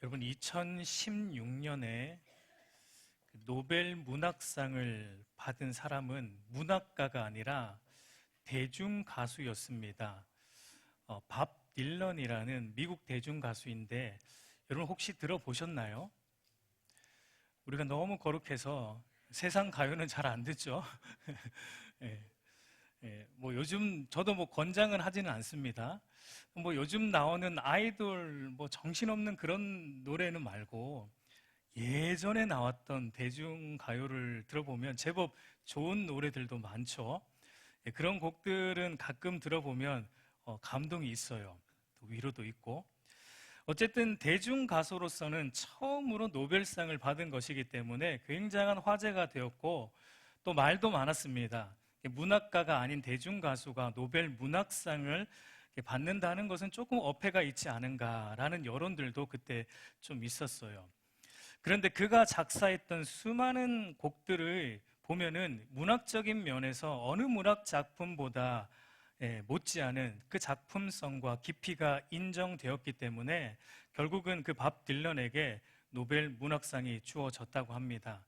여러분 2016년에 노벨 문학상을 받은 사람은 문학가가 아니라 대중 가수였습니다. 밥 딜런이라는 미국 대중 가수인데 여러분 혹시 들어보셨나요? 우리가 너무 거룩해서 세상 가요는 잘 안 듣죠. 예, 뭐 요즘 저도 뭐 권장은 하지는 않습니다. 뭐 요즘 나오는 아이돌 뭐 정신없는 그런 노래는 말고 예전에 나왔던 대중가요를 들어보면 제법 좋은 노래들도 많죠. 그런 곡들은 가끔 들어보면 감동이 있어요. 또 위로도 있고. 어쨌든 대중가수로서는 처음으로 노벨상을 받은 것이기 때문에 굉장한 화제가 되었고 또 말도 많았습니다. 문학가가 아닌 대중가수가 노벨 문학상을 받는다는 것은 조금 어폐가 있지 않은가라는 여론들도 그때 좀 있었어요. 그런데 그가 작사했던 수많은 곡들을 보면은 문학적인 면에서 어느 문학 작품보다 못지않은 그 작품성과 깊이가 인정되었기 때문에 결국은 그 밥 딜런에게 노벨 문학상이 주어졌다고 합니다.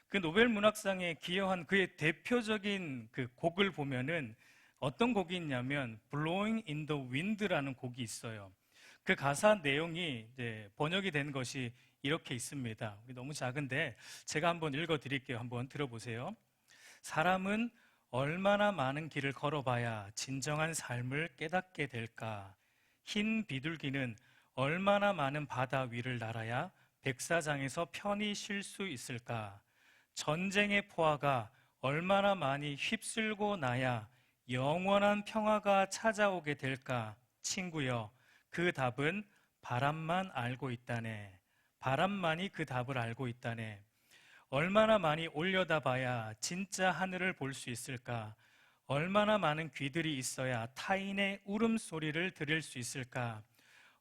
그 노벨 문학상에 기여한 그의 대표적인 그 곡을 보면은 어떤 곡이 있냐면 Blowing in the Wind라는 곡이 있어요. 그 가사 내용이 번역이 된 것이 이렇게 있습니다. 너무 작은데 제가 한번 읽어드릴게요. 한번 들어보세요. 사람은 얼마나 많은 길을 걸어봐야 진정한 삶을 깨닫게 될까? 흰 비둘기는 얼마나 많은 바다 위를 날아야 백사장에서 편히 쉴 수 있을까? 전쟁의 포화가 얼마나 많이 휩쓸고 나야 영원한 평화가 찾아오게 될까? 친구여, 그 답은 바람만 알고 있다네. 바람만이 그 답을 알고 있다네. 얼마나 많이 올려다봐야 진짜 하늘을 볼 수 있을까? 얼마나 많은 귀들이 있어야 타인의 울음소리를 들을 수 있을까?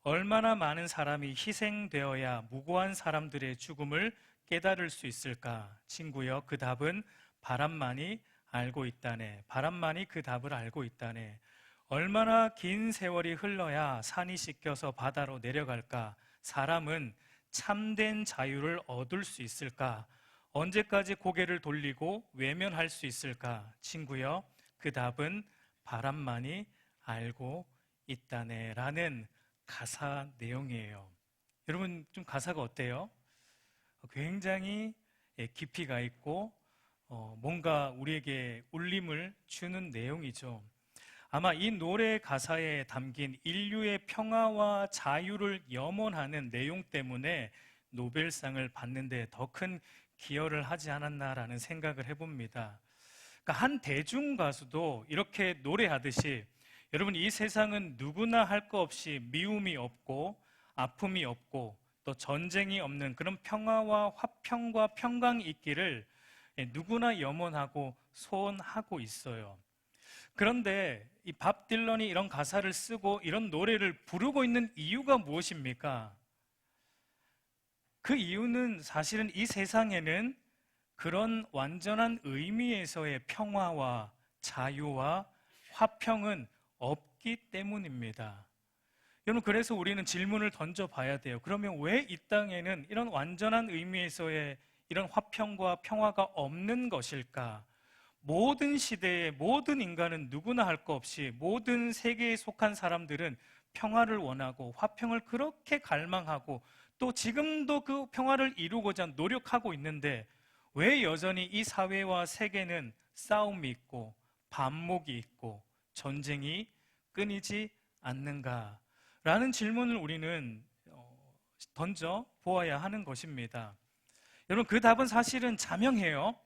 얼마나 많은 사람이 희생되어야 무고한 사람들의 죽음을 깨달을 수 있을까? 친구여, 그 답은 바람만이 알고 있다네. 바람만이 그 답을 알고 있다네. 얼마나 긴 세월이 흘러야 산이 씻겨서 바다로 내려갈까? 사람은 참된 자유를 얻을 수 있을까? 언제까지 고개를 돌리고 외면할 수 있을까? 친구여, 그 답은 바람만이 알고 있다네. 라는 가사 내용이에요. 여러분, 좀 가사가 어때요? 굉장히 깊이가 있고 뭔가 우리에게 울림을 주는 내용이죠. 아마 이 노래 가사에 담긴 인류의 평화와 자유를 염원하는 내용 때문에 노벨상을 받는데 더 큰 기여를 하지 않았나라는 생각을 해봅니다. 그러니까 한 대중 가수도 이렇게 노래하듯이 여러분, 이 세상은 누구나 할 거 없이 미움이 없고 아픔이 없고 또 전쟁이 없는 그런 평화와 화평과 평강이 있기를 누구나 염원하고 소원하고 있어요. 그런데 이 밥 딜런이 이런 가사를 쓰고 이런 노래를 부르고 있는 이유가 무엇입니까? 그 이유는 사실은 이 세상에는 그런 완전한 의미에서의 평화와 자유와 화평은 없기 때문입니다. 여러분, 그래서 우리는 질문을 던져봐야 돼요. 그러면 왜 이 땅에는 이런 완전한 의미에서의 이런 화평과 평화가 없는 것일까? 모든 시대의 모든 인간은 누구나 할 거 없이 모든 세계에 속한 사람들은 평화를 원하고 화평을 그렇게 갈망하고 또 지금도 그 평화를 이루고자 노력하고 있는데 왜 여전히 이 사회와 세계는 싸움이 있고 반목이 있고 전쟁이 끊이지 않는가? 라는 질문을 우리는 던져 보아야 하는 것입니다. 여러분, 그 답은 사실은 자명해요.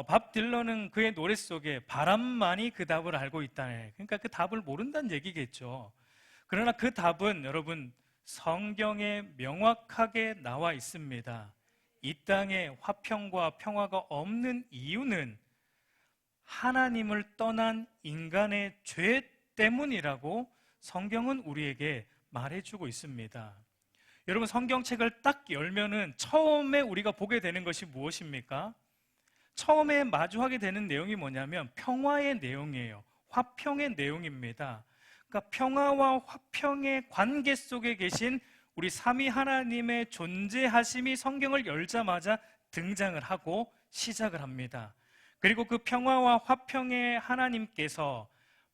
밥 딜런은 그의 노래 속에 바람만이 그 답을 알고 있다네. 그러니까 그 답을 모른다는 얘기겠죠. 그러나 그 답은 여러분 성경에 명확하게 나와 있습니다. 이 땅에 화평과 평화가 없는 이유는 하나님을 떠난 인간의 죄 때문이라고 성경은 우리에게 말해주고 있습니다. 여러분, 성경책을 딱 열면은 처음에 우리가 보게 되는 것이 무엇입니까? 처음에 마주하게 되는 내용이 뭐냐면 평화의 내용이에요. 화평의 내용입니다. 그러니까 평화와 화평의 관계 속에 계신 우리 삼위 하나님의 존재하심이 성경을 열자마자 등장을 하고 시작을 합니다. 그리고 그 평화와 화평의 하나님께서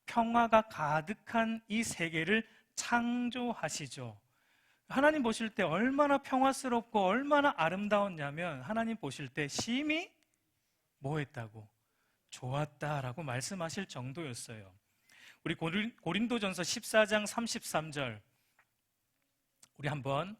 평화가 가득한 이 세계를 창조하시죠. 하나님 보실 때 얼마나 평화스럽고 얼마나 아름다웠냐면, 하나님 보실 때 심히 뭐 했다고? 좋았다라고 말씀하실 정도였어요. 우리 고린도전서 14장 33절 우리 한번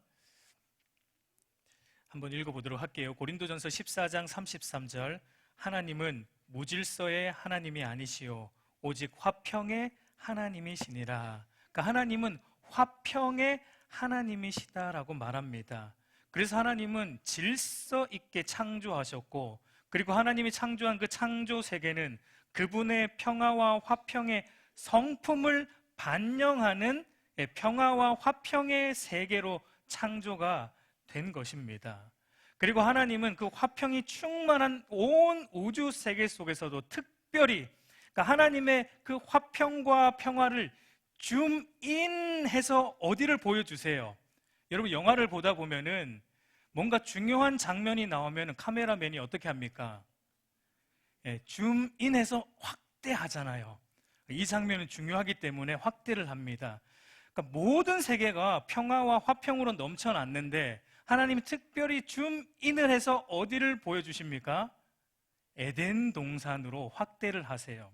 읽어보도록 할게요. 고린도전서 14장 33절, 하나님은 무질서의 하나님이 아니시오 오직 화평의 하나님이시니라. 그러니까 하나님은 화평의 하나님이시다라고 말합니다. 그래서 하나님은 질서 있게 창조하셨고, 그리고 하나님이 창조한 그 창조 세계는 그분의 평화와 화평의 성품을 반영하는 평화와 화평의 세계로 창조가 된 것입니다. 그리고 하나님은 그 화평이 충만한 온 우주 세계 속에서도 특별히, 그러니까 하나님의 그 화평과 평화를 줌인해서 어디를 보여주세요? 여러분, 영화를 보다 보면은 뭔가 중요한 장면이 나오면 카메라맨이 어떻게 합니까? 줌인해서 확대하잖아요. 이 장면은 중요하기 때문에 확대를 합니다. 그러니까 모든 세계가 평화와 화평으로 넘쳐났는데 하나님이 특별히 줌인을 해서 어디를 보여주십니까? 에덴 동산으로 확대를 하세요.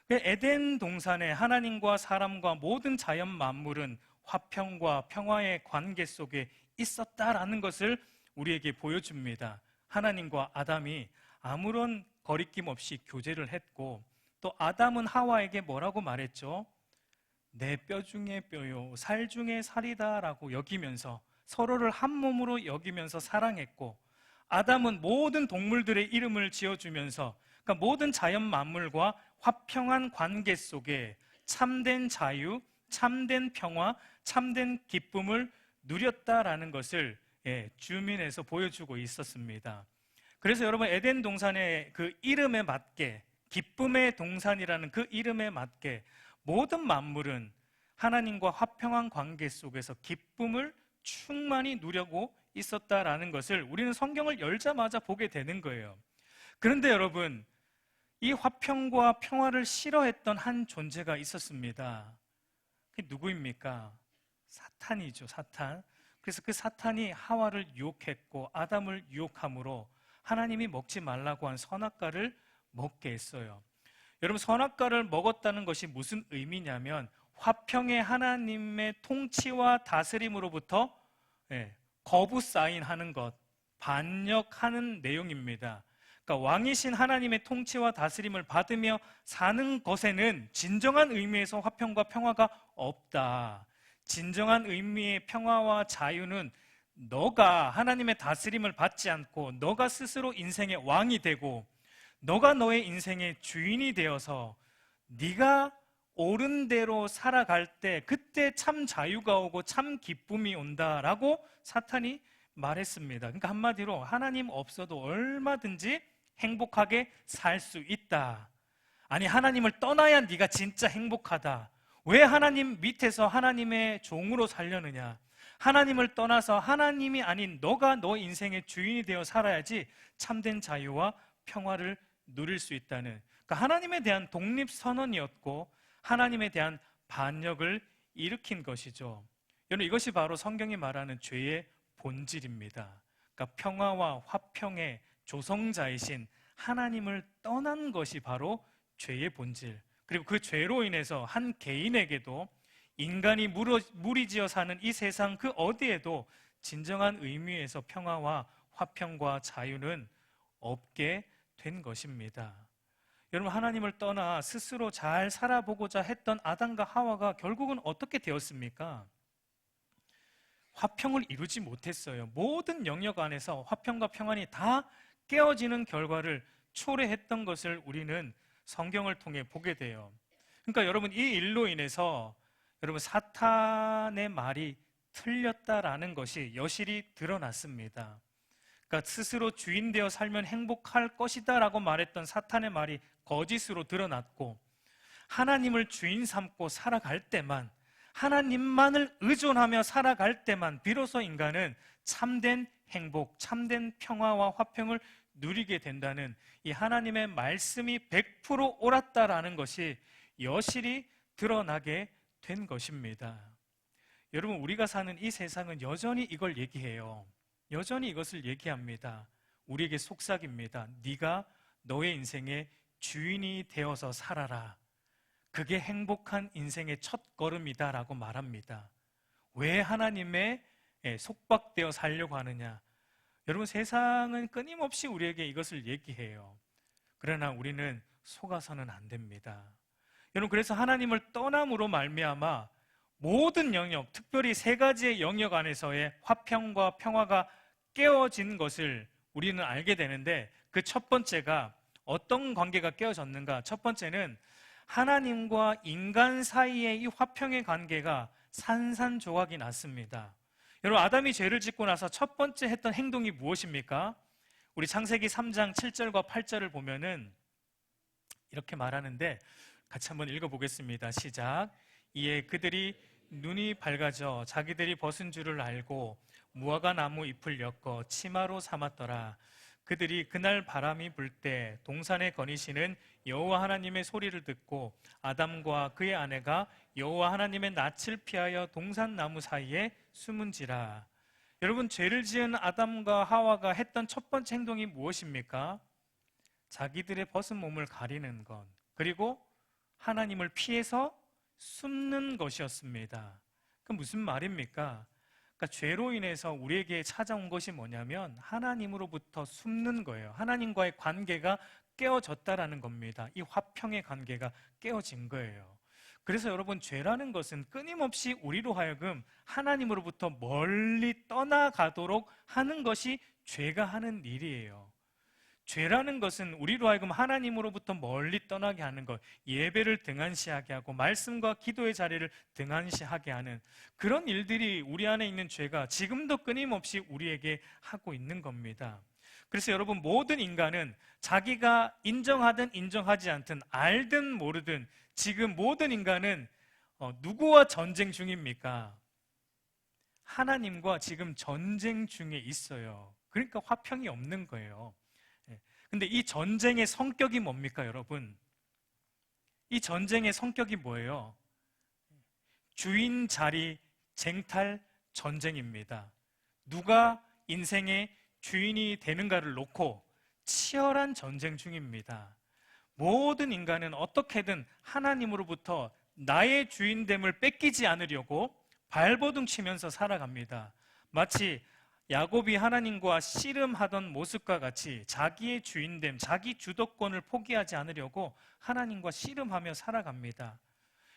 에덴 동산에 하나님과 사람과 모든 자연 만물은 화평과 평화의 관계 속에 있었다라는 것을 우리에게 보여줍니다. 하나님과 아담이 아무런 거리낌 없이 교제를 했고, 또 아담은 하와에게 뭐라고 말했죠? 내 뼈 중에 뼈요 살 중에 살이다라고 여기면서 서로를 한 몸으로 여기면서 사랑했고, 아담은 모든 동물들의 이름을 지어주면서, 그러니까 모든 자연 만물과 화평한 관계 속에 참된 자유, 참된 평화, 참된 기쁨을 누렸다라는 것을 줌인해서 보여주고 있었습니다. 그래서 여러분, 에덴 동산의 그 이름에 맞게, 기쁨의 동산이라는 그 이름에 맞게 모든 만물은 하나님과 화평한 관계 속에서 기쁨을 충만히 누리고 있었다라는 것을 우리는 성경을 열자마자 보게 되는 거예요. 그런데 여러분, 이 화평과 평화를 싫어했던 한 존재가 있었습니다. 그게 누구입니까? 사탄이죠, 사탄. 그래서 그 사탄이 하와를 유혹했고 아담을 유혹함으로 하나님이 먹지 말라고 한 선악과를 먹게 했어요. 여러분, 선악과를 먹었다는 것이 무슨 의미냐면 화평의 하나님의 통치와 다스림으로부터 거부 사인하는 것, 반역하는 내용입니다. 그러니까 왕이신 하나님의 통치와 다스림을 받으며 사는 것에는 진정한 의미에서 화평과 평화가 없다. 진정한 의미의 평화와 자유는 너가 하나님의 다스림을 받지 않고 너가 스스로 인생의 왕이 되고 너가 너의 인생의 주인이 되어서 네가 옳은 대로 살아갈 때 그때 참 자유가 오고 참 기쁨이 온다라고 사탄이 말했습니다. 그러니까 한마디로 하나님 없어도 얼마든지 행복하게 살 수 있다. 아니, 하나님을 떠나야 네가 진짜 행복하다. 왜 하나님 밑에서 하나님의 종으로 살려느냐? 하나님을 떠나서 하나님이 아닌 너가 너 인생의 주인이 되어 살아야지 참된 자유와 평화를 누릴 수 있다는, 그러니까 하나님에 대한 독립선언이었고 하나님에 대한 반역을 일으킨 것이죠. 여러분, 이것이 바로 성경이 말하는 죄의 본질입니다. 그러니까 평화와 화평의 조성자이신 하나님을 떠난 것이 바로 죄의 본질. 그리고 그 죄로 인해서 한 개인에게도 인간이 무리지어 사는 이 세상 그 어디에도 진정한 의미에서 평화와 화평과 자유는 없게 된 것입니다. 여러분, 하나님을 떠나 스스로 잘 살아보고자 했던 아담과 하와가 결국은 어떻게 되었습니까? 화평을 이루지 못했어요. 모든 영역 안에서 화평과 평안이 다 깨어지는 결과를 초래했던 것을 우리는 성경을 통해 보게 돼요. 그러니까 여러분, 이 일로 인해서 여러분 사탄의 말이 틀렸다라는 것이 여실히 드러났습니다. 그러니까 스스로 주인 되어 살면 행복할 것이다 라고 말했던 사탄의 말이 거짓으로 드러났고, 하나님을 주인 삼고 살아갈 때만, 하나님만을 의존하며 살아갈 때만 비로소 인간은 참된 행복, 참된 평화와 화평을 누리게 된다는 이 하나님의 말씀이 100% 옳았다라는 것이 여실히 드러나게 된 것입니다. 여러분, 우리가 사는 이 세상은 여전히 이걸 얘기해요. 여전히 이것을 얘기합니다. 우리에게 속삭입니다. 네가 너의 인생의 주인이 되어서 살아라. 그게 행복한 인생의 첫 걸음이다라고 말합니다. 왜 하나님의 속박되어 살려고 하느냐? 여러분, 세상은 끊임없이 우리에게 이것을 얘기해요. 그러나 우리는 속아서는 안 됩니다. 여러분, 그래서 하나님을 떠남으로 말미암아 모든 영역, 특별히 세 가지의 영역 안에서의 화평과 평화가 깨어진 것을 우리는 알게 되는데, 그 첫 번째가 어떤 관계가 깨어졌는가? 첫 번째는 하나님과 인간 사이의 이 화평의 관계가 산산조각이 났습니다. 여러분, 아담이 죄를 짓고 나서 첫 번째 했던 행동이 무엇입니까? 우리 창세기 3장 7절과 8절을 보면은 이렇게 말하는데, 같이 한번 읽어보겠습니다. 시작. 이에 그들이 눈이 밝아져 자기들이 벗은 줄을 알고 무화과 나무 잎을 엮어 치마로 삼았더라. 그들이 그날 바람이 불 때 동산에 거니시는 여호와 하나님의 소리를 듣고 아담과 그의 아내가 여호와 하나님의 낯을 피하여 동산 나무 사이에 숨은지라. 여러분, 죄를 지은 아담과 하와가 했던 첫 번째 행동이 무엇입니까? 자기들의 벗은 몸을 가리는 것, 그리고 하나님을 피해서 숨는 것이었습니다. 그 무슨 말입니까? 그러니까 죄로 인해서 우리에게 찾아온 것이 뭐냐면 하나님으로부터 숨는 거예요. 하나님과의 관계가 깨어졌다라는 겁니다. 이 화평의 관계가 깨어진 거예요. 그래서 여러분, 죄라는 것은 끊임없이 우리로 하여금 하나님으로부터 멀리 떠나가도록 하는 것이 죄가 하는 일이에요. 죄라는 것은 우리로 하여금 하나님으로부터 멀리 떠나게 하는 것, 예배를 등한시하게 하고 말씀과 기도의 자리를 등한시하게 하는 그런 일들이 우리 안에 있는 죄가 지금도 끊임없이 우리에게 하고 있는 겁니다. 그래서 여러분, 모든 인간은 자기가 인정하든 인정하지 않든 알든 모르든 지금 모든 인간은 누구와 전쟁 중입니까? 하나님과 지금 전쟁 중에 있어요. 그러니까 화평이 없는 거예요. 근데 이 전쟁의 성격이 뭡니까, 여러분? 이 전쟁의 성격이 뭐예요? 주인 자리 쟁탈 전쟁입니다. 누가 인생의 주인이 되는가를 놓고 치열한 전쟁 중입니다. 모든 인간은 어떻게든 하나님으로부터 나의 주인됨을 뺏기지 않으려고 발버둥 치면서 살아갑니다. 마치 야곱이 하나님과 씨름하던 모습과 같이 자기의 주인됨, 자기 주도권을 포기하지 않으려고 하나님과 씨름하며 살아갑니다.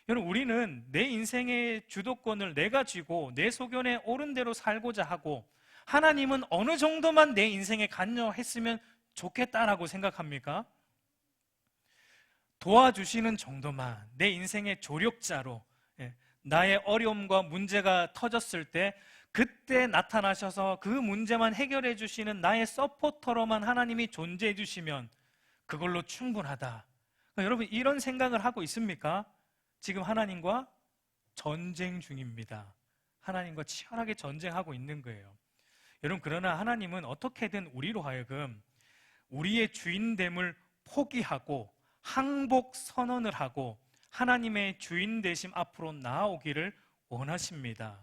여러분, 우리는 내 인생의 주도권을 내가 쥐고 내 소견에 옳은 대로 살고자 하고, 하나님은 어느 정도만 내 인생에 관여했으면 좋겠다라고 생각합니까? 도와주시는 정도만, 내 인생의 조력자로, 나의 어려움과 문제가 터졌을 때 그때 나타나셔서 그 문제만 해결해 주시는 나의 서포터로만 하나님이 존재해 주시면 그걸로 충분하다. 그러니까 여러분, 이런 생각을 하고 있습니까? 지금 하나님과 전쟁 중입니다. 하나님과 치열하게 전쟁하고 있는 거예요. 여러분, 그러나 하나님은 어떻게든 우리로 하여금 우리의 주인됨을 포기하고 항복 선언을 하고 하나님의 주인 되심 앞으로 나아오기를 원하십니다.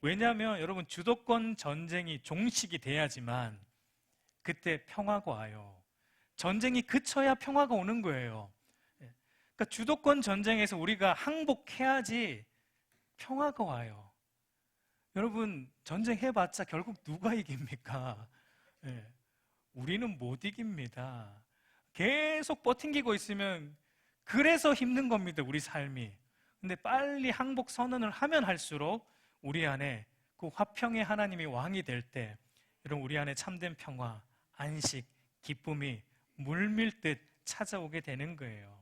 왜냐하면 여러분, 주도권 전쟁이 종식이 돼야지만 그때 평화가 와요. 전쟁이 그쳐야 평화가 오는 거예요. 그러니까 주도권 전쟁에서 우리가 항복해야지 평화가 와요. 여러분, 전쟁해봤자 결국 누가 이깁니까? 우리는 못 이깁니다. 계속 버팅기고 있으면 그래서 힘든 겁니다, 우리 삶이. 근데 빨리 항복 선언을 하면 할수록 우리 안에 그 화평의 하나님이 왕이 될 때 여러분, 우리 안에 참된 평화, 안식, 기쁨이 물밀듯 찾아오게 되는 거예요.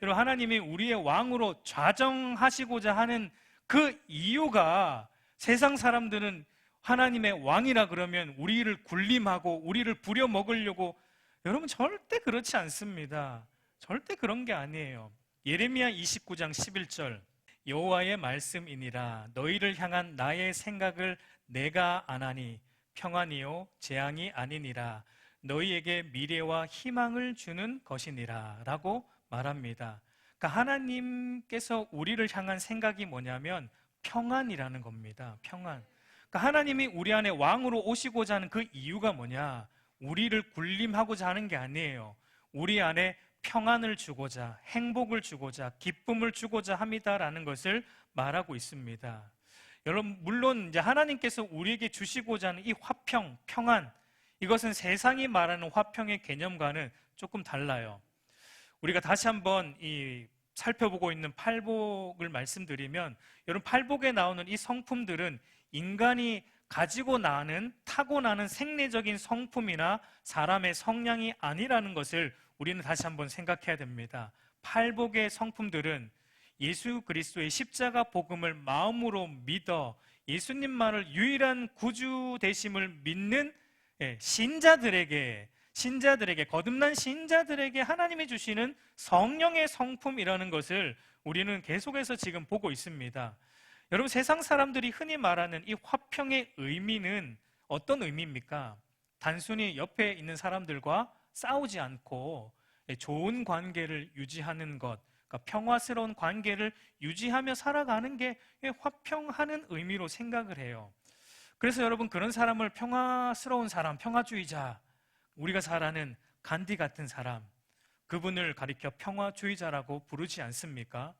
여러분, 하나님이 우리의 왕으로 좌정하시고자 하는 그 이유가, 세상 사람들은 하나님의 왕이라 그러면 우리를 군림하고 우리를 부려먹으려고, 여러분, 절대 그렇지 않습니다. 절대 그런 게 아니에요. 예레미야 29장 11절, 여호와의 말씀이니라. 너희를 향한 나의 생각을 내가 아나니 평안이요 재앙이 아니니라. 너희에게 미래와 희망을 주는 것이니라 라고 말합니다. 그러니까 하나님께서 우리를 향한 생각이 뭐냐면 평안이라는 겁니다. 평안. 그러니까 하나님이 우리 안에 왕으로 오시고자 하는 그 이유가 뭐냐? 우리를 군림하고자 하는 게 아니에요. 우리 안에 평안을 주고자, 행복을 주고자, 기쁨을 주고자 합니다라는 것을 말하고 있습니다. 여러분, 물론 이제 하나님께서 우리에게 주시고자 하는 이 화평, 평안, 이것은 세상이 말하는 화평의 개념과는 조금 달라요. 우리가 다시 한번 살펴보고 있는 팔복을 말씀드리면, 여러분, 팔복에 나오는 이 성품들은 인간이 가지고 나는 타고나는 생리적인 성품이나 사람의 성향이 아니라는 것을 우리는 다시 한번 생각해야 됩니다. 팔복의 성품들은 예수 그리스도의 십자가 복음을 마음으로 믿어 예수님만을 유일한 구주 되심을 믿는 신자들에게, 거듭난 신자들에게 하나님이 주시는 성령의 성품이라는 것을 우리는 계속해서 지금 보고 있습니다. 여러분, 세상 사람들이 흔히 말하는 이 화평의 의미는 어떤 의미입니까? 단순히 옆에 있는 사람들과 싸우지 않고 좋은 관계를 유지하는 것, 그러니까 평화스러운 관계를 유지하며 살아가는 게 화평하는 의미로 생각을 해요. 그래서 여러분, 그런 사람을 평화스러운 사람, 평화주의자, 우리가 잘 아는 간디 같은 사람, 그분을 가리켜 평화주의자라고 부르지 않습니까?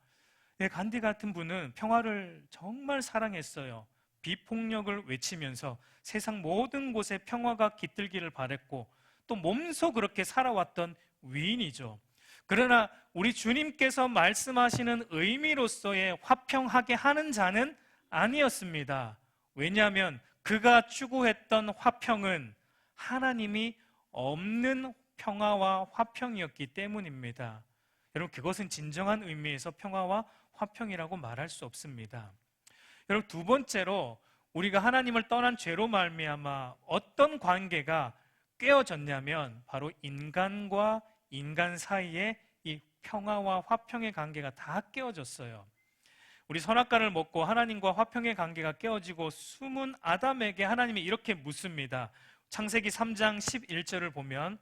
간디 같은 분은 평화를 정말 사랑했어요. 비폭력을 외치면서 세상 모든 곳에 평화가 깃들기를 바랬고 또 몸소 그렇게 살아왔던 위인이죠. 그러나 우리 주님께서 말씀하시는 의미로서의 화평하게 하는 자는 아니었습니다. 왜냐하면 그가 추구했던 화평은 하나님이 없는 평화와 화평이었기 때문입니다. 여러분, 그것은 진정한 의미에서 평화와 화평이라고 말할 수 없습니다. 여러분, 두 번째로 우리가 하나님을 떠난 죄로 말미암아 어떤 관계가 깨어졌냐면 바로 인간과 인간 사이에 이 평화와 화평의 관계가 다 깨어졌어요. 우리 선악과를 먹고 하나님과 화평의 관계가 깨어지고 숨은 아담에게 하나님이 이렇게 묻습니다. 창세기 3장 11절을 보면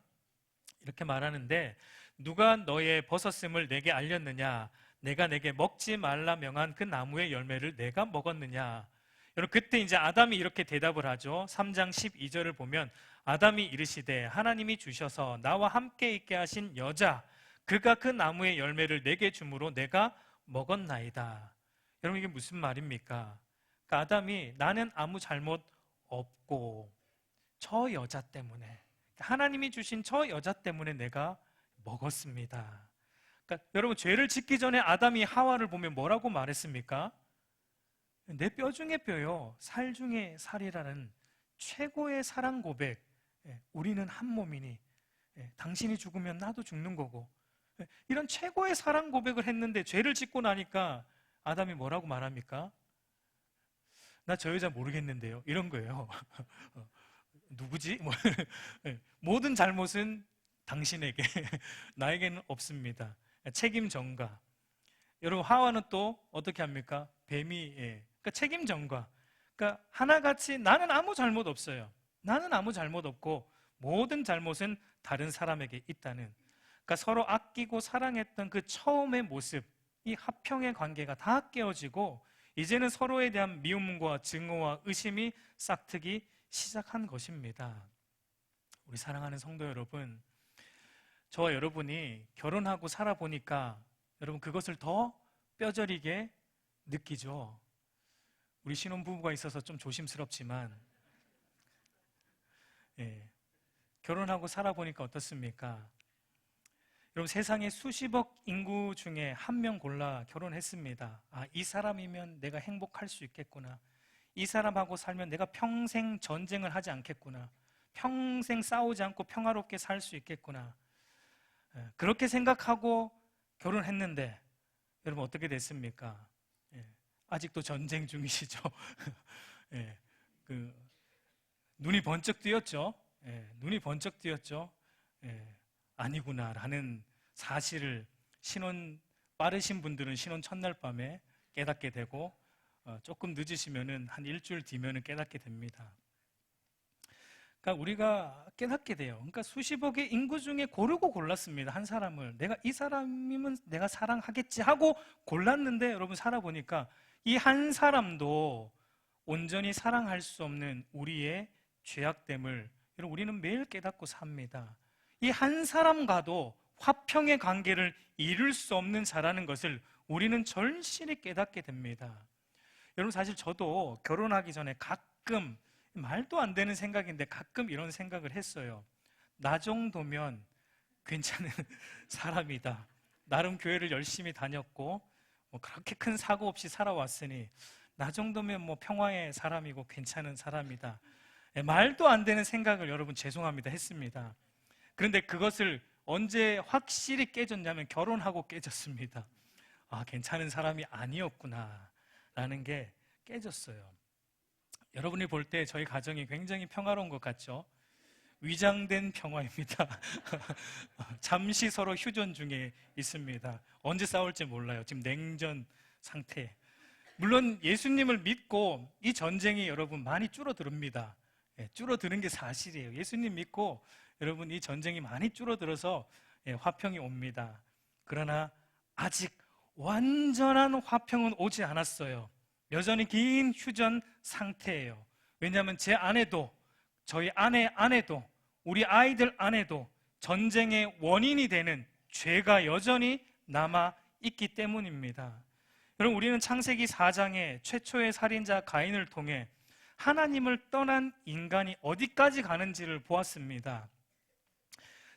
이렇게 말하는데, 누가 너의 벗었음을 내게 알렸느냐? 내가 내게 먹지 말라 명한 그 나무의 열매를 내가 먹었느냐? 여러분, 그때 이제 아담이 이렇게 대답을 하죠. 3장 12절을 보면 아담이 이르시되 하나님이 주셔서 나와 함께 있게 하신 여자, 그가 그 나무의 열매를 내게 주므로 내가 먹었나이다. 여러분, 이게 무슨 말입니까? 그러니까 아담이 나는 아무 잘못 없고 저 여자 때문에, 하나님이 주신 저 여자 때문에 내가 먹었습니다. 그러니까 여러분, 죄를 짓기 전에 아담이 하와를 보면 뭐라고 말했습니까? 내 뼈 중에 뼈요, 살 중에 살이라는 최고의 사랑 고백. 우리는 한 몸이니 당신이 죽으면 나도 죽는 거고, 이런 최고의 사랑 고백을 했는데 죄를 짓고 나니까 아담이 뭐라고 말합니까? 나 저 여자 모르겠는데요, 이런 거예요. 누구지? 모든 잘못은 당신에게, 나에게는 없습니다. 책임 전가. 여러분, 하와는 또 어떻게 합니까? 뱀이, 그러니까 책임 전가. 그러니까 하나같이 나는 아무 잘못 없어요. 나는 아무 잘못 없고 모든 잘못은 다른 사람에게 있다는, 그러니까 서로 아끼고 사랑했던 그 처음의 모습, 이 화평의 관계가 다 깨어지고 이제는 서로에 대한 미움과 증오와 의심이 싹트기 시작한 것입니다. 우리 사랑하는 성도 여러분, 저와 여러분이 결혼하고 살아보니까 여러분, 그것을 더 뼈저리게 느끼죠. 우리 신혼부부가 있어서 좀 조심스럽지만, 결혼하고 살아보니까 어떻습니까? 여러분, 세상에 수십억 인구 중에 한 명 골라 결혼했습니다. 이 사람이면 내가 행복할 수 있겠구나. 이 사람하고 살면 내가 평생 전쟁을 하지 않겠구나. 평생 싸우지 않고 평화롭게 살 수 있겠구나. 그렇게 생각하고 결혼했는데 여러분, 어떻게 됐습니까? 아직도 전쟁 중이시죠? 눈이 번쩍 뜨였죠? 눈이 번쩍 뜨였죠? 아니구나라는 사실을, 신혼 빠르신 분들은 신혼 첫날 밤에 깨닫게 되고 조금 늦으시면은 한 일주일 뒤면은 깨닫게 됩니다. 그러니까 우리가 깨닫게 돼요. 그러니까 수십억의 인구 중에 고르고 골랐습니다. 한 사람을. 내가 이 사람이면 내가 사랑하겠지 하고 골랐는데 여러분 살아보니까 이 한 사람도 온전히 사랑할 수 없는 우리의 죄악됨을 여러분 우리는 매일 깨닫고 삽니다. 이 한 사람과도 화평의 관계를 이룰 수 없는 자라는 것을 우리는 절실히 깨닫게 됩니다. 여러분 사실 저도 결혼하기 전에 가끔 말도 안 되는 생각인데 가끔 이런 생각을 했어요. 나 정도면 괜찮은 사람이다. 나름 교회를 열심히 다녔고 뭐 그렇게 큰 사고 없이 살아왔으니 나 정도면 뭐 평화의 사람이고 괜찮은 사람이다. 말도 안 되는 생각을 여러분 죄송합니다 했습니다. 그런데 그것을 언제 확실히 깨졌냐면 결혼하고 깨졌습니다. 아, 괜찮은 사람이 아니었구나 라는 게 깨졌어요. 여러분이 볼 때 저희 가정이 굉장히 평화로운 것 같죠? 위장된 평화입니다. 잠시 서로 휴전 중에 있습니다. 언제 싸울지 몰라요. 지금 냉전 상태. 물론 예수님을 믿고 이 전쟁이 여러분 많이 줄어듭니다. 줄어드는 게 사실이에요. 예수님 믿고 여러분 이 전쟁이 많이 줄어들어서 화평이 옵니다. 그러나 아직 완전한 화평은 오지 않았어요. 여전히 긴 휴전 상태예요. 왜냐하면 제 아내도 저희 아내 안에도 우리 아이들 안에도 전쟁의 원인이 되는 죄가 여전히 남아 있기 때문입니다. 여러분 우리는 창세기 4장의 최초의 살인자 가인을 통해 하나님을 떠난 인간이 어디까지 가는지를 보았습니다.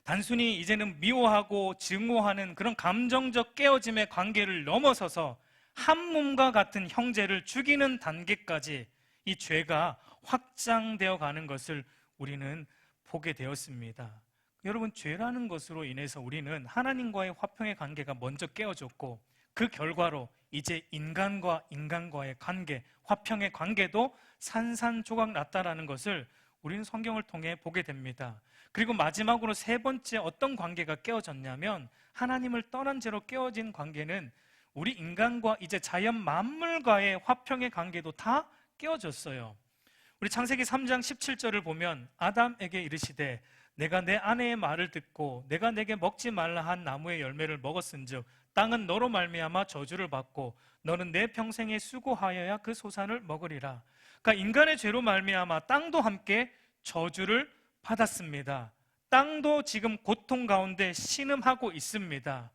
단순히 이제는 미워하고 증오하는 그런 감정적 깨어짐의 관계를 넘어서서 한 몸과 같은 형제를 죽이는 단계까지 이 죄가 확장되어 가는 것을 우리는 보게 되었습니다. 여러분 죄라는 것으로 인해서 우리는 하나님과의 화평의 관계가 먼저 깨어졌고 그 결과로 이제 인간과 인간과의 관계, 화평의 관계도 산산조각 났다라는 것을 우리는 성경을 통해 보게 됩니다. 그리고 마지막으로 세 번째 어떤 관계가 깨어졌냐면 하나님을 떠난 채로 깨어진 관계는 우리 인간과 이제 자연 만물과의 화평의 관계도 다 깨어졌어요. 우리 창세기 3장 17절을 보면 아담에게 이르시되 내가 내 아내의 말을 듣고 내가 내게 먹지 말라 한 나무의 열매를 먹었은즉 땅은 너로 말미암아 저주를 받고 너는 내 평생에 수고하여야 그 소산을 먹으리라. 그러니까 인간의 죄로 말미암아 땅도 함께 저주를 받았습니다. 땅도 지금 고통 가운데 신음하고 있습니다.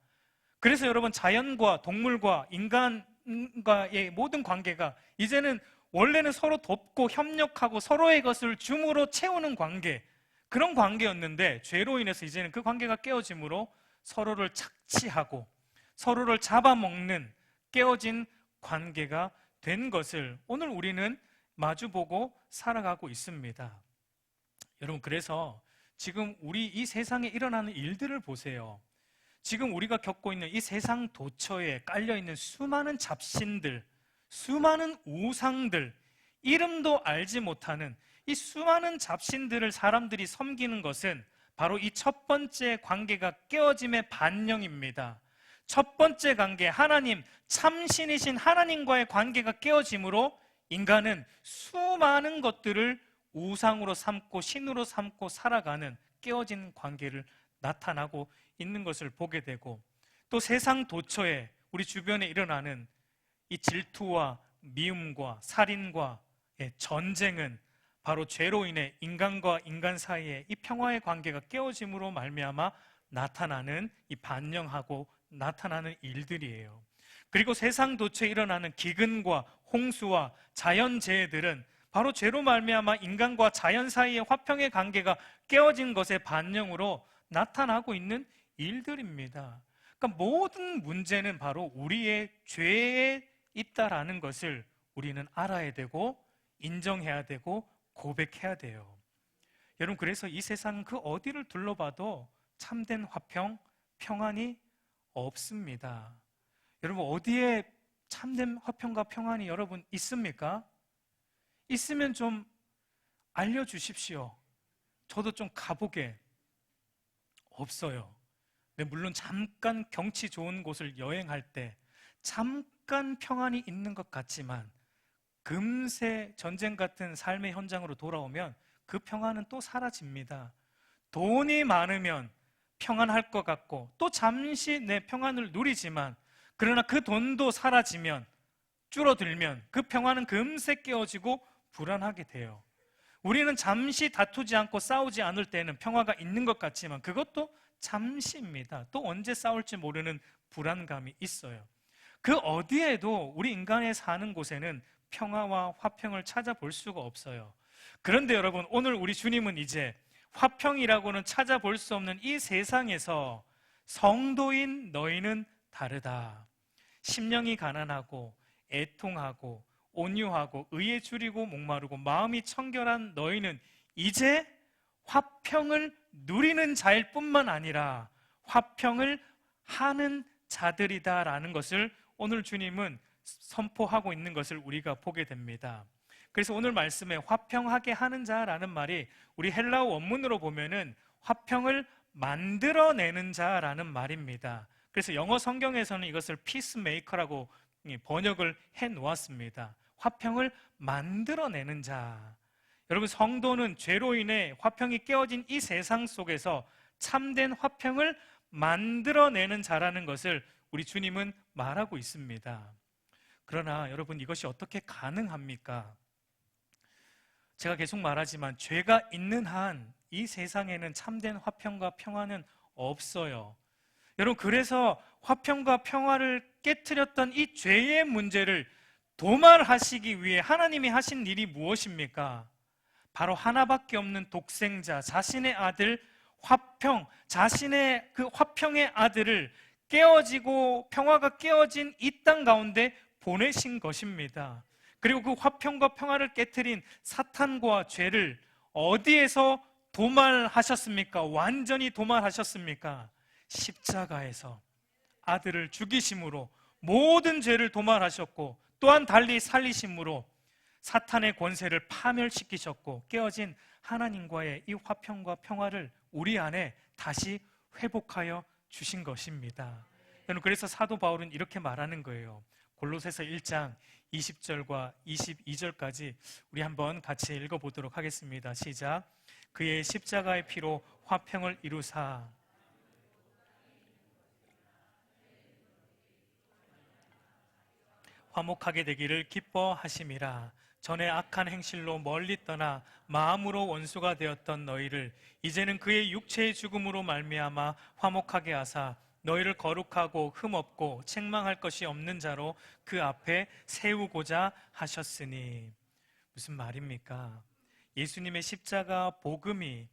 그래서 여러분 자연과 동물과 인간과의 모든 관계가 이제는 원래는 서로 돕고 협력하고 서로의 것을 줌으로 채우는 관계, 그런 관계였는데 죄로 인해서 이제는 그 관계가 깨어짐으로 서로를 착취하고 서로를 잡아먹는 깨어진 관계가 된 것을 오늘 우리는 마주보고 살아가고 있습니다. 여러분 그래서 지금 우리 이 세상에 일어나는 일들을 보세요. 지금 우리가 겪고 있는 이 세상 도처에 깔려있는 수많은 잡신들, 수많은 우상들, 이름도 알지 못하는 이 수많은 잡신들을 사람들이 섬기는 것은 바로 이 첫 번째 관계가 깨어짐의 반영입니다. 첫 번째 관계, 하나님, 참신이신 하나님과의 관계가 깨어짐으로 인간은 수많은 것들을 우상으로 삼고 신으로 삼고 살아가는 깨어진 관계를 나타나고 있는 것을 보게 되고, 또 세상 도처에 우리 주변에 일어나는 이 질투와 미움과 살인과 전쟁은 바로 죄로 인해 인간과 인간 사이에 이 평화의 관계가 깨어짐으로 말미암아 나타나는 이 반영하고 나타나는 일들이에요. 그리고 세상 도처에 일어나는 기근과 홍수와 자연재해들은 바로 죄로 말미암아 인간과 자연 사이의 화평의 관계가 깨어진 것의 반영으로 나타나고 있는 일들입니다. 그러니까 모든 문제는 바로 우리의 죄에 있다라는 것을 우리는 알아야 되고 인정해야 되고 고백해야 돼요. 여러분 그래서 이 세상 그 어디를 둘러봐도 참된 화평, 평안이 없습니다. 여러분 어디에 참된 화평과 평안이 여러분 있습니까? 있으면 좀 알려주십시오. 저도 좀 가보게. 없어요. 네, 물론 잠깐 경치 좋은 곳을 여행할 때, 잠깐 평안이 있는 것 같지만 금세 전쟁 같은 삶의 현장으로 돌아오면 그 평안은 또 사라집니다. 돈이 많으면 평안할 것 같고 또 잠시 내 평안을 누리지만, 그러나 그 돈도 사라지면, 줄어들면 그 평안은 금세 깨어지고 불안하게 돼요. 우리는 잠시 다투지 않고 싸우지 않을 때는 평화가 있는 것 같지만 그것도 잠시입니다. 또 언제 싸울지 모르는 불안감이 있어요. 그 어디에도 우리 인간의 사는 곳에는 평화와 화평을 찾아볼 수가 없어요. 그런데 여러분, 오늘 우리 주님은 이제 화평이라고는 찾아볼 수 없는 이 세상에서 성도인 너희는 다르다. 심령이 가난하고 애통하고 온유하고 의에 줄이고 목마르고 마음이 청결한 너희는 이제 화평을 누리는 자일 뿐만 아니라 화평을 하는 자들이다라는 것을 오늘 주님은 선포하고 있는 것을 우리가 보게 됩니다. 그래서 오늘 말씀에 화평하게 하는 자라는 말이 우리 헬라어 원문으로 보면은 화평을 만들어내는 자라는 말입니다. 그래서 영어 성경에서는 이것을 피스메이커라고 번역을 해 놓았습니다. 화평을 만들어내는 자. 여러분, 성도는 죄로 인해 화평이 깨어진 이 세상 속에서 참된 화평을 만들어내는 자라는 것을 우리 주님은 말하고 있습니다. 그러나 여러분, 이것이 어떻게 가능합니까? 제가 계속 말하지만 죄가 있는 한 이 세상에는 참된 화평과 평화는 없어요. 여러분, 그래서 화평과 평화를 깨트렸던 이 죄의 문제를 도말하시기 위해 하나님이 하신 일이 무엇입니까? 바로 하나밖에 없는 독생자, 자신의 아들 화평, 자신의 그 화평의 아들을 깨어지고 평화가 깨어진 이 땅 가운데 보내신 것입니다. 그리고 그 화평과 평화를 깨트린 사탄과 죄를 어디에서 도말하셨습니까? 완전히 도말하셨습니까? 십자가에서 아들을 죽이심으로 모든 죄를 도말하셨고, 또한 달리 살리심으로 사탄의 권세를 파멸시키셨고, 깨어진 하나님과의 이 화평과 평화를 우리 안에 다시 회복하여 주신 것입니다. 여러분, 그래서 사도 바울은 이렇게 말하는 거예요. 골로새서 1장 20절과 22절까지 우리 한번 같이 읽어보도록 하겠습니다. 시작. 그의 십자가의 피로 화평을 이루사 화목하게 되기를 기뻐하심이라. 전에 악한 행실로 멀리 떠나 마음으로 원수가 되었던 너희를 이제는 그의 육체의 죽음으로 말미암아 화목하게 하사 너희를 거룩하고 흠없고 책망할 것이 없는 자로 그 앞에 세우고자 하셨으니. 무슨 말입니까? 예수님의 십자가 복음이,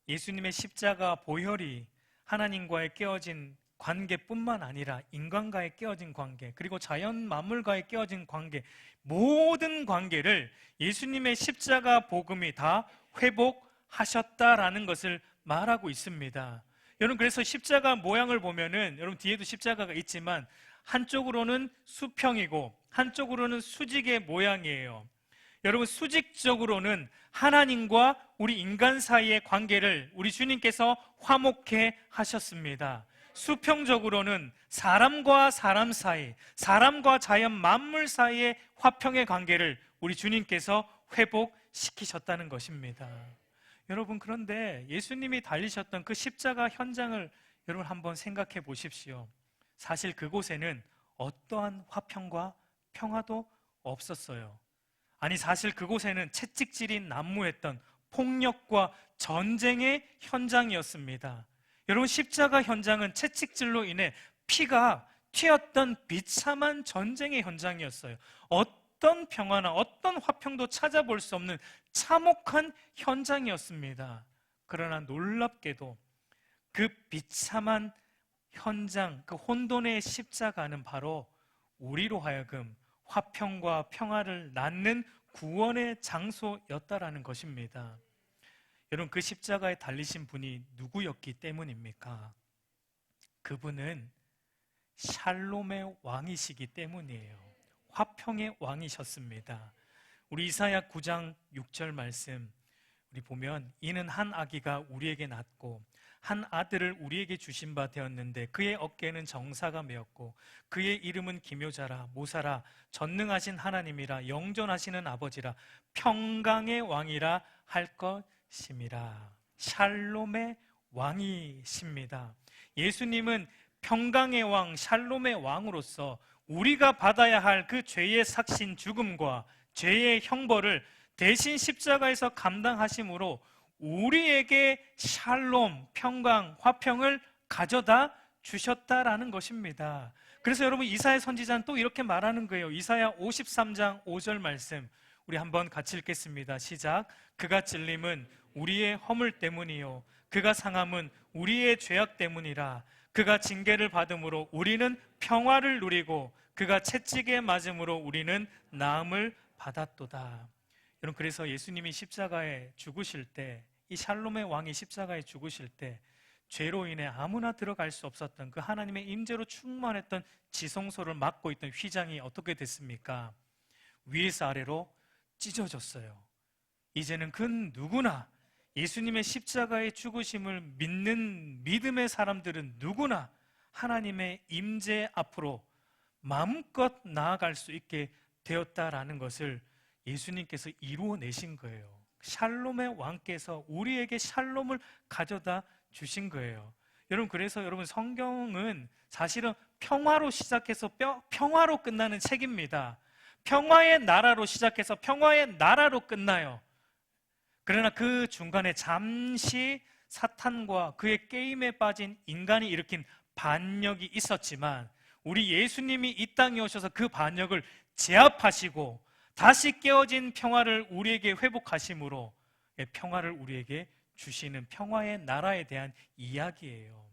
예수님의 십자가 보혈이 하나님과의 깨어진 관계뿐만 아니라 인간과의 깨어진 관계, 그리고 자연 만물과의 깨어진 관계, 모든 관계를 예수님의 십자가 복음이 다 회복하셨다라는 것을 말하고 있습니다. 여러분, 그래서 십자가 모양을 보면은, 여러분 뒤에도 십자가가 있지만 한쪽으로는 수평이고 한쪽으로는 수직의 모양이에요. 여러분, 수직적으로는 하나님과 우리 인간 사이의 관계를 우리 주님께서 화목해 하셨습니다. 수평적으로는 사람과 사람 사이, 사람과 자연 만물 사이의 화평의 관계를 우리 주님께서 회복시키셨다는 것입니다. 여러분, 그런데 예수님이 달리셨던 그 십자가 현장을 여러분 한번 생각해 보십시오. 사실 그곳에는 어떠한 화평과 평화도 없었어요. 아니, 사실 그곳에는 채찍질이 난무했던 폭력과 전쟁의 현장이었습니다. 여러분, 십자가 현장은 채찍질로 인해 피가 튀었던 비참한 전쟁의 현장이었어요. 어떤 평화나 어떤 화평도 찾아볼 수 없는 참혹한 현장이었습니다. 그러나 놀랍게도 그 비참한 현장, 그 혼돈의 십자가는 바로 우리로 하여금 화평과 평화를 낳는 구원의 장소였다라는 것입니다. 여러분, 그 십자가에 달리신 분이 누구였기 때문입니까? 그분은 샬롬의 왕이시기 때문이에요. 화평의 왕이셨습니다. 우리 이사야 9장 6절 말씀, 우리 보면 이는 한 아기가 우리에게 낳고 한 아들을 우리에게 주신 바 되었는데 그의 어깨에는 정사가 메었고 그의 이름은 기묘자라 모사라 전능하신 하나님이라 영존하시는 아버지라 평강의 왕이라 할 것임이라. 샬롬의 왕이십니다. 예수님은 평강의 왕, 샬롬의 왕으로서 우리가 받아야 할 그 죄의 삭신 죽음과 죄의 형벌을 대신 십자가에서 감당하심으로 우리에게 샬롬, 평강, 화평을 가져다 주셨다라는 것입니다. 그래서 여러분 이사야 선지자는 또 이렇게 말하는 거예요. 이사야 53장 5절 말씀 우리 한번 같이 읽겠습니다. 시작. 그가 찔림은 우리의 허물 때문이요 그가 상함은 우리의 죄악 때문이라. 그가 징계를 받음으로 우리는 평화를 누리고 그가 채찍에 맞음으로 우리는 나음을 받았도다. 여러분 그래서 예수님이 십자가에 죽으실 때, 이 샬롬의 왕이 십자가에 죽으실 때 죄로 인해 아무나 들어갈 수 없었던 그 하나님의 임재로 충만했던 지성소를 막고 있던 휘장이 어떻게 됐습니까? 위에서 아래로 찢어졌어요. 이제는 그 누구나 예수님의 십자가의 죽으심을 믿는 믿음의 사람들은 누구나 하나님의 임재 앞으로 마음껏 나아갈 수 있게 되었다라는 것을 예수님께서 이루어내신 거예요. 샬롬의 왕께서 우리에게 샬롬을 가져다 주신 거예요. 여러분 그래서 여러분 성경은 사실은 평화로 시작해서 평화로 끝나는 책입니다. 평화의 나라로 시작해서 평화의 나라로 끝나요. 그러나 그 중간에 잠시 사탄과 그의 게임에 빠진 인간이 일으킨 반역이 있었지만 우리 예수님이 이 땅에 오셔서 그 반역을 제압하시고 다시 깨어진 평화를 우리에게 회복하심으로 평화를 우리에게 주시는 평화의 나라에 대한 이야기예요.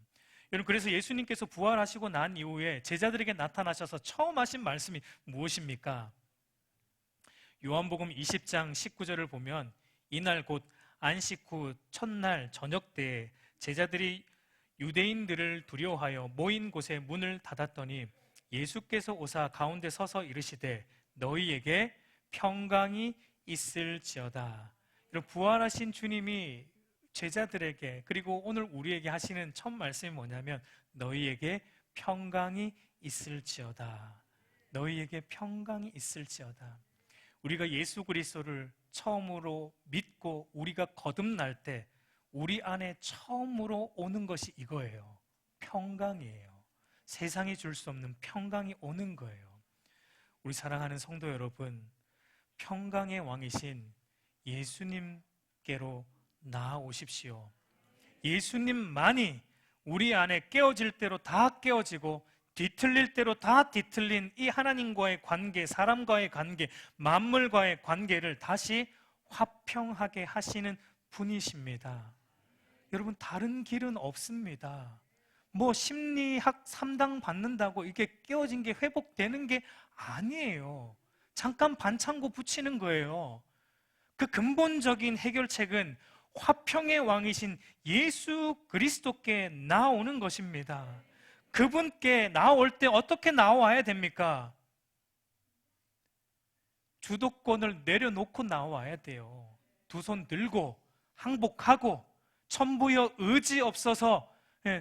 여러분 그래서 예수님께서 부활하시고 난 이후에 제자들에게 나타나셔서 처음 하신 말씀이 무엇입니까? 요한복음 20장 19절을 보면 이날 곧 안식 후 첫날 저녁 때에 제자들이 유대인들을 두려워하여 모인 곳에 문을 닫았더니 예수께서 오사 가운데 서서 이르시되 너희에게 평강이 있을지어다. 여러분 부활하신 주님이 제자들에게 그리고 오늘 우리에게 하시는 첫 말씀이 뭐냐면 너희에게 평강이 있을지어다. 너희에게 평강이 있을지어다. 우리가 예수 그리스도를 처음으로 믿고 우리가 거듭날 때 우리 안에 처음으로 오는 것이 이거예요. 평강이에요. 세상이 줄 수 없는 평강이 오는 거예요. 우리 사랑하는 성도 여러분, 평강의 왕이신 예수님께로 나아오십시오. 예수님만이 우리 안에 깨어질 대로 다 깨어지고 뒤틀릴 대로 다 뒤틀린 이 하나님과의 관계, 사람과의 관계, 만물과의 관계를 다시 화평하게 하시는 분이십니다. 여러분 다른 길은 없습니다. 뭐 심리학 3당 받는다고 이게 깨어진 게 회복되는 게 아니에요. 잠깐 반창고 붙이는 거예요. 그 근본적인 해결책은 화평의 왕이신 예수 그리스도께 나오는 것입니다. 그분께 나올 때 어떻게 나와야 됩니까? 주도권을 내려놓고 나와야 돼요. 두 손 들고 항복하고 천부여 의지 없어서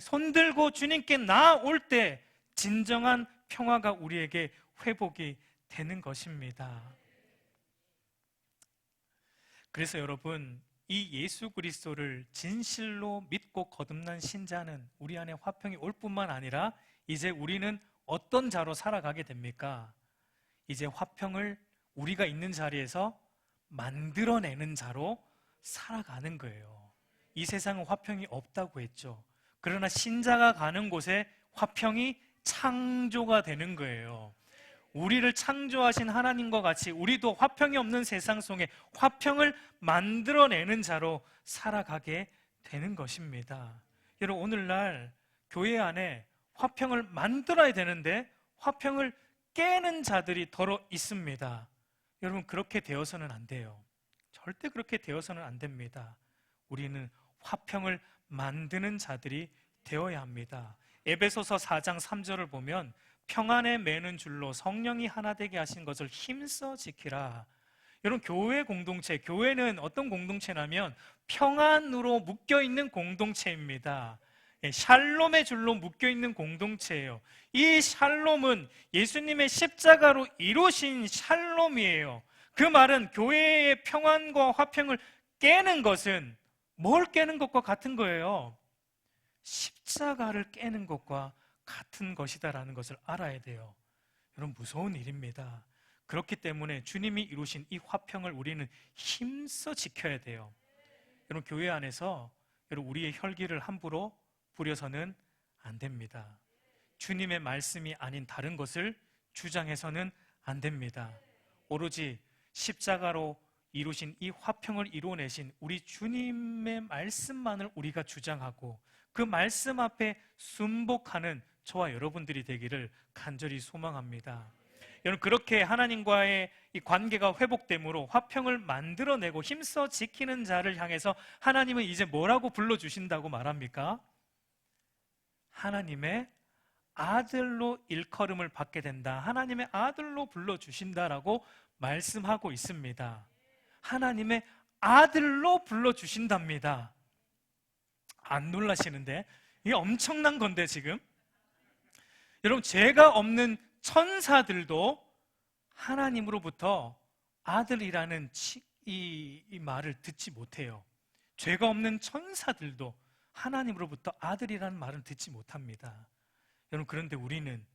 손 들고 주님께 나올 때 진정한 평화가 우리에게 회복이 되는 것입니다. 그래서 여러분 이 예수 그리스도를 진실로 믿고 거듭난 신자는 우리 안에 화평이 올 뿐만 아니라 이제 우리는 어떤 자로 살아가게 됩니까? 이제 화평을 우리가 있는 자리에서 만들어내는 자로 살아가는 거예요. 이 세상은 화평이 없다고 했죠. 그러나 신자가 가는 곳에 화평이 창조가 되는 거예요. 우리를 창조하신 하나님과 같이 우리도 화평이 없는 세상 속에 화평을 만들어내는 자로 살아가게 되는 것입니다. 여러분 오늘날 교회 안에 화평을 만들어야 되는데 화평을 깨는 자들이 더러 있습니다. 여러분 그렇게 되어서는 안 돼요. 절대 그렇게 되어서는 안 됩니다. 우리는 화평을 만드는 자들이 되어야 합니다. 에베소서 4장 3절을 보면 평안에 매는 줄로 성령이 하나 되게 하신 것을 힘써 지키라. 여러분, 교회 공동체, 교회는 어떤 공동체냐면 평안으로 묶여있는 공동체입니다. 샬롬의 줄로 묶여있는 공동체예요. 이 샬롬은 예수님의 십자가로 이루신 샬롬이에요. 그 말은 교회의 평안과 화평을 깨는 것은 뭘 깨는 것과 같은 거예요? 십자가를 깨는 것과 같은 것이다라는 것을 알아야 돼요. 여러분, 무서운 일입니다. 그렇기 때문에 주님이 이루신 이 화평을 우리는 힘써 지켜야 돼요. 여러분, 교회 안에서 여러분 우리의 혈기를 함부로 부려서는 안 됩니다. 주님의 말씀이 아닌 다른 것을 주장해서는 안 됩니다. 오로지 십자가로 이루신 이 화평을 이루어내신 우리 주님의 말씀만을 우리가 주장하고 그 말씀 앞에 순복하는 저와 여러분들이 되기를 간절히 소망합니다. 여러분, 그렇게 하나님과의 이 관계가 회복됨으로 화평을 만들어내고 힘써 지키는 자를 향해서 하나님은 이제 뭐라고 불러주신다고 말합니까? 하나님의 아들로 일컬음을 받게 된다. 하나님의 아들로 불러주신다라고 말씀하고 있습니다. 하나님의 아들로 불러주신답니다. 안 놀라시는데? 이게 엄청난 건데 지금? 여러분, 죄가 없는 천사들도 하나님으로부터 아들이라는 이 말을 듣지 못해요. 죄가 없는 천사들도 하나님으로부터 아들이라는 말을 듣지 못합니다. 여러분, 그런데 우리는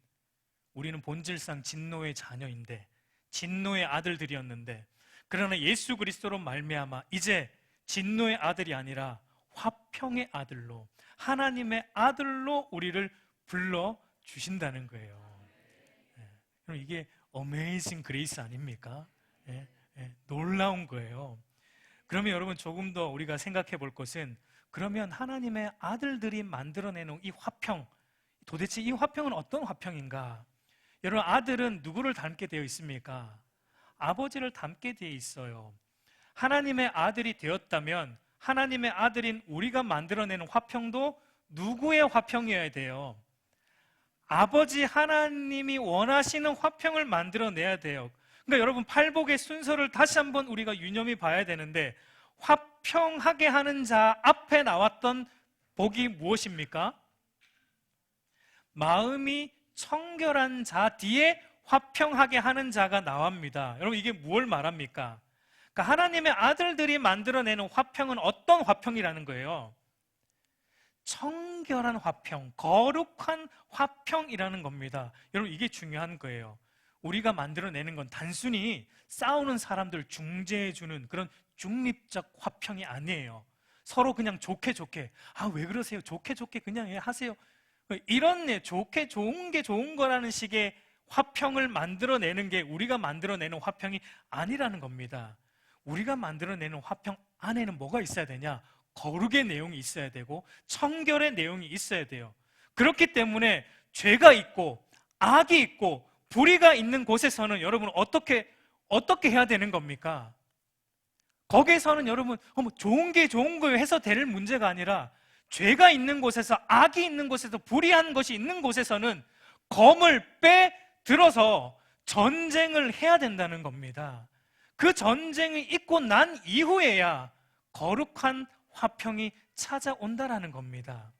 본질상 진노의 자녀인데, 진노의 아들들이었는데, 그러나 예수 그리스도로 말미암아 이제 진노의 아들이 아니라 화평의 아들로, 하나님의 아들로 우리를 불러주신다는 거예요. 여러분, 이게 어메이징 그레이스 아닙니까? 놀라운 거예요. 그러면 여러분, 조금 더 우리가 생각해 볼 것은, 그러면 하나님의 아들들이 만들어내는 이 화평, 도대체 이 화평은 어떤 화평인가? 여러분, 아들은 누구를 닮게 되어 있습니까? 아버지를 닮게 되어 있어요. 하나님의 아들이 되었다면 하나님의 아들인 우리가 만들어내는 화평도 누구의 화평이어야 돼요? 아버지 하나님이 원하시는 화평을 만들어내야 돼요. 그러니까 여러분, 팔복의 순서를 다시 한번 우리가 유념히 봐야 되는데, 화평하게 하는 자 앞에 나왔던 복이 무엇입니까? 마음이 청결한 자 뒤에 화평하게 하는 자가 나옵니다. 여러분, 이게 무엇을 말합니까? 그러니까 하나님의 아들들이 만들어내는 화평은 어떤 화평이라는 거예요? 청결한 화평, 거룩한 화평이라는 겁니다. 여러분, 이게 중요한 거예요. 우리가 만들어내는 건 단순히 싸우는 사람들 중재해주는 그런 중립적 화평이 아니에요. 서로 그냥 좋게 왜 그러세요? 좋게 그냥 하세요. 이런 좋게 좋은 게 좋은 거라는 식의 화평을 만들어내는 게 우리가 만들어내는 화평이 아니라는 겁니다. 우리가 만들어내는 화평 안에는 뭐가 있어야 되냐? 거룩의 내용이 있어야 되고 청결의 내용이 있어야 돼요. 그렇기 때문에 죄가 있고 악이 있고 불의가 있는 곳에서는 여러분 어떻게 해야 되는 겁니까? 거기에서는 여러분 좋은 게 좋은 거예요 해서 될 문제가 아니라, 죄가 있는 곳에서, 악이 있는 곳에서, 불의한 것이 있는 곳에서는 검을 빼들어서 전쟁을 해야 된다는 겁니다. 그 전쟁이 있고 난 이후에야 거룩한 화평이 찾아온다라는 겁니다.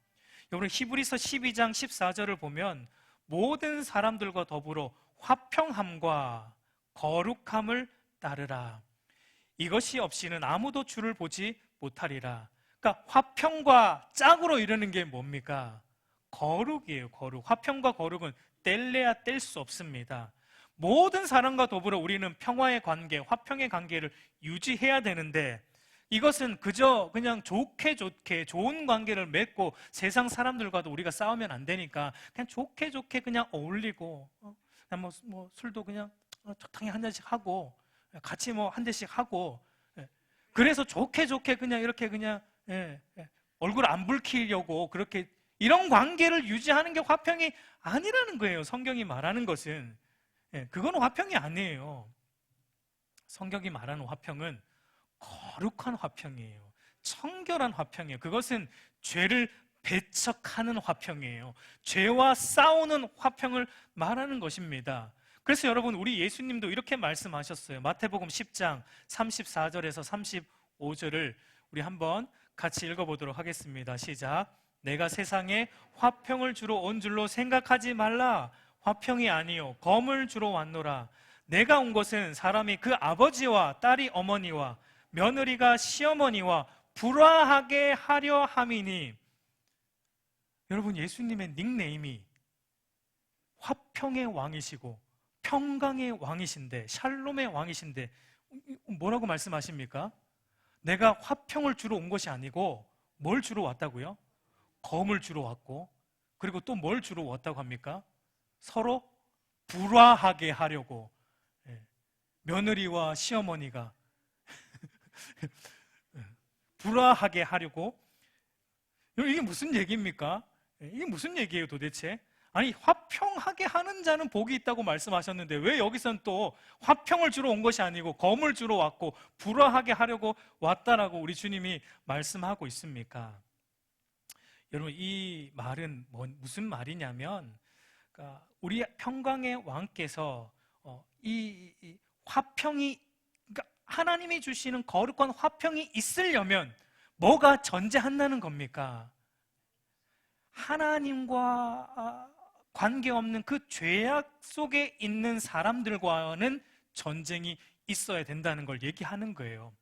여러분, 히브리서 12장 14절을 보면 모든 사람들과 더불어 화평함과 거룩함을 따르라. 이것이 없이는 아무도 주를 보지 못하리라. 그러니까 화평과 짝으로 이루는 게 뭡니까? 거룩이에요. 거룩. 화평과 거룩은 뗄래야 뗄 수 없습니다. 모든 사람과 더불어 우리는 평화의 관계, 화평의 관계를 유지해야 되는데, 이것은 그냥 좋게 좋은 관계를 맺고 세상 사람들과도 우리가 싸우면 안 되니까 그냥 좋게 그냥 어울리고, 그냥 뭐 술도 그냥 적당히 한 잔씩 하고 같이 한 대씩 하고, 그래서 좋게 그냥 이렇게 그냥 얼굴 안 붉히려고 그렇게 이런 관계를 유지하는 게 화평이 아니라는 거예요. 성경이 말하는 것은 그건 화평이 아니에요. 성경이 말하는 화평은 거룩한 화평이에요. 청결한 화평이에요. 그것은 죄를 배척하는 화평이에요. 죄와 싸우는 화평을 말하는 것입니다. 그래서 여러분, 우리 예수님도 이렇게 말씀하셨어요. 마태복음 10장 34절에서 35절을 우리 한번 같이 읽어보도록 하겠습니다. 시작. 내가 세상에 화평을 주러 온 줄로 생각하지 말라. 화평이 아니요 검을 주러 왔노라. 내가 온 것은 사람이 그 아버지와 딸이 어머니와 며느리가 시어머니와 불화하게 하려 함이니. 여러분, 예수님의 닉네임이 화평의 왕이시고 평강의 왕이신데, 샬롬의 왕이신데 뭐라고 말씀하십니까? 내가 화평을 주러 온 것이 아니고 뭘 주러 왔다고요? 검을 주러 왔고, 그리고 또 뭘 주러 왔다고 합니까? 서로 불화하게 하려고. 며느리와 시어머니가 불화하게 하려고. 이게 무슨 얘기입니까? 이게 무슨 얘기예요 도대체? 아니, 화평하게 하는 자는 복이 있다고 말씀하셨는데 왜 여기선 또 화평을 주러 온 것이 아니고 검을 주러 왔고 불화하게 하려고 왔다라고 우리 주님이 말씀하고 있습니까? 여러분, 이 말은 무슨 말이냐면, 그러니까 우리 평강의 왕께서 이 화평이, 그러니까 하나님이 주시는 거룩한 화평이 있으려면 뭐가 전제한다는 겁니까? 하나님과 관계없는 그 죄악 속에 있는 사람들과는 전쟁이 있어야 된다는 걸 얘기하는 거예요.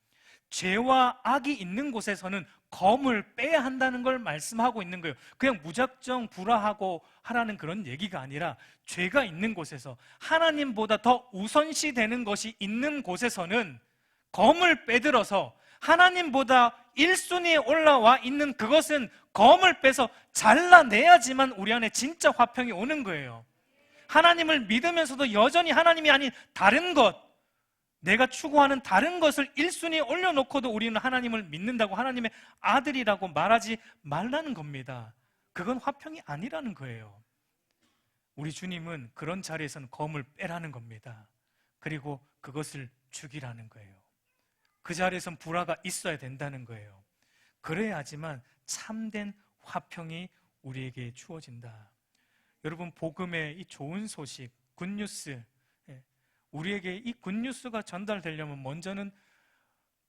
죄와 악이 있는 곳에서는 검을 빼야 한다는 걸 말씀하고 있는 거예요. 그냥 무작정 불화하고 하라는 그런 얘기가 아니라, 죄가 있는 곳에서 하나님보다 더 우선시 되는 것이 있는 곳에서는 검을 빼들어서 하나님보다 1순위에 올라와 있는 그것은 검을 빼서 잘라내야지만 우리 안에 진짜 화평이 오는 거예요. 하나님을 믿으면서도 여전히 하나님이 아닌 다른 것, 내가 추구하는 다른 것을 1순위에 올려놓고도 우리는 하나님을 믿는다고 하나님의 아들이라고 말하지 말라는 겁니다. 그건 화평이 아니라는 거예요. 우리 주님은 그런 자리에서는 검을 빼라는 겁니다. 그리고 그것을 죽이라는 거예요. 그 자리에선 불화가 있어야 된다는 거예요. 그래야지만 참된 화평이 우리에게 주어진다. 여러분, 복음의 이 좋은 소식, 굿뉴스, 우리에게 이 굿뉴스가 전달되려면 먼저는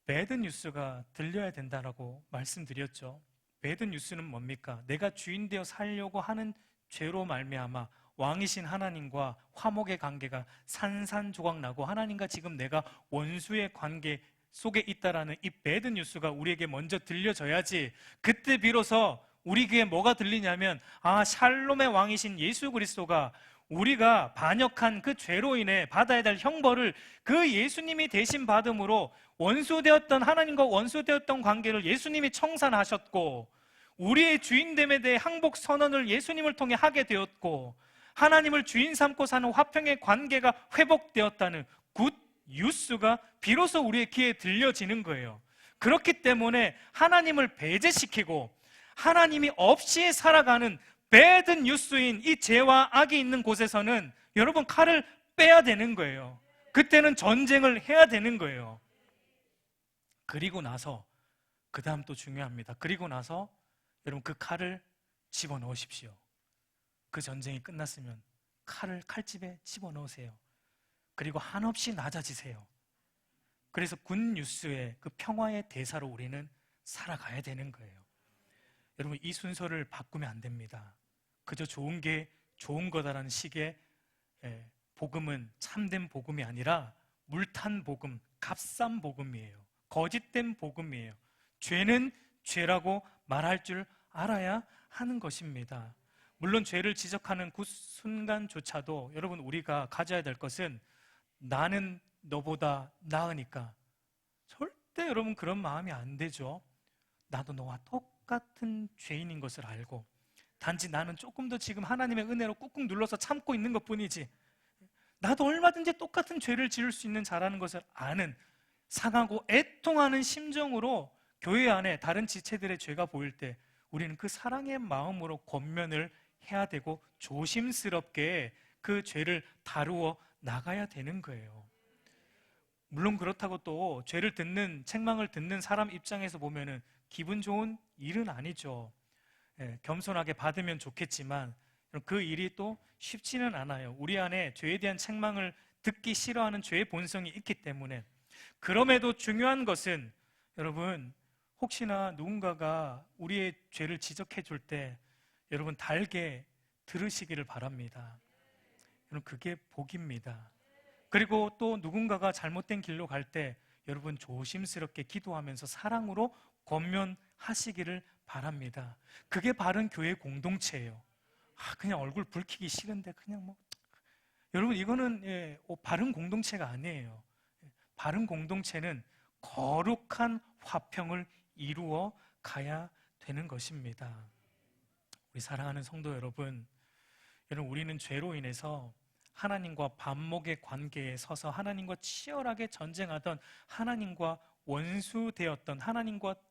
배드뉴스가 들려야 된다라고 말씀드렸죠. 배드뉴스는 뭡니까? 내가 주인 되어 살려고 하는 죄로 말미암아 왕이신 하나님과 화목의 관계가 산산조각 나고 하나님과 지금 내가 원수의 관계 속에 있다라는 이 배드뉴스가 우리에게 먼저 들려져야지, 그때 비로소 우리 귀에 뭐가 들리냐면, 샬롬의 왕이신 예수 그리스도가 우리가 반역한 그 죄로 인해 받아야 될 형벌을 그 예수님이 대신 받음으로 원수되었던, 하나님과 원수되었던 관계를 예수님이 청산하셨고, 우리의 주인됨에 대해 항복 선언을 예수님을 통해 하게 되었고, 하나님을 주인 삼고 사는 화평의 관계가 회복되었다는 굿 뉴스가 비로소 우리의 귀에 들려지는 거예요. 그렇기 때문에 하나님을 배제시키고 하나님이 없이 살아가는 배드 뉴스인 이 죄와 악이 있는 곳에서는 여러분, 칼을 빼야 되는 거예요. 그때는 전쟁을 해야 되는 거예요. 그리고 나서, 그 다음 또 중요합니다. 그리고 나서 여러분, 그 칼을 집어넣으십시오. 그 전쟁이 끝났으면 칼을 칼집에 집어넣으세요. 그리고 한없이 낮아지세요. 그래서 굿뉴스의 그 평화의 대사로 우리는 살아가야 되는 거예요. 여러분, 이 순서를 바꾸면 안 됩니다. 그저 좋은 게 좋은 거다라는 식의 복음은 참된 복음이 아니라 물탄 복음, 값싼 복음이에요. 거짓된 복음이에요. 죄는 죄라고 말할 줄 알아야 하는 것입니다. 물론 죄를 지적하는 그 순간조차도 여러분, 우리가 가져야 될 것은 나는 너보다 나으니까. 절대 여러분 그런 마음이 안 되죠. 나도 너와 똑같은 죄인인 것을 알고, 단지 나는 조금 더 지금 하나님의 은혜로 꾹꾹 눌러서 참고 있는 것뿐이지, 나도 얼마든지 똑같은 죄를 지을 수 있는 자라는 것을 아는, 상하고 애통하는 심정으로 교회 안에 다른 지체들의 죄가 보일 때 우리는 그 사랑의 마음으로 권면을 해야 되고 조심스럽게 그 죄를 다루어 나가야 되는 거예요. 물론 그렇다고 또 죄를 듣는, 책망을 듣는 사람 입장에서 보면은 기분 좋은 일은 아니죠. 겸손하게 받으면 좋겠지만, 그 일이 또 쉽지는 않아요. 우리 안에 죄에 대한 책망을 듣기 싫어하는 죄의 본성이 있기 때문에. 그럼에도 중요한 것은 여러분, 혹시나 누군가가 우리의 죄를 지적해 줄 때 여러분 달게 들으시기를 바랍니다. 여러분, 그게 복입니다. 그리고 또 누군가가 잘못된 길로 갈 때 여러분 조심스럽게 기도하면서 사랑으로 권면하시기를 바랍니다. 그게 바른 교회 공동체예요. 그냥 얼굴 붉히기 싫은데 그냥 뭐, 여러분 이거는 바른 공동체가 아니에요. 바른 공동체는 거룩한 화평을 이루어 가야 되는 것입니다. 우리 사랑하는 성도 여러분, 우리는 죄로 인해서 하나님과 반목의 관계에 서서 하나님과 치열하게 전쟁하던, 하나님과 원수되었던,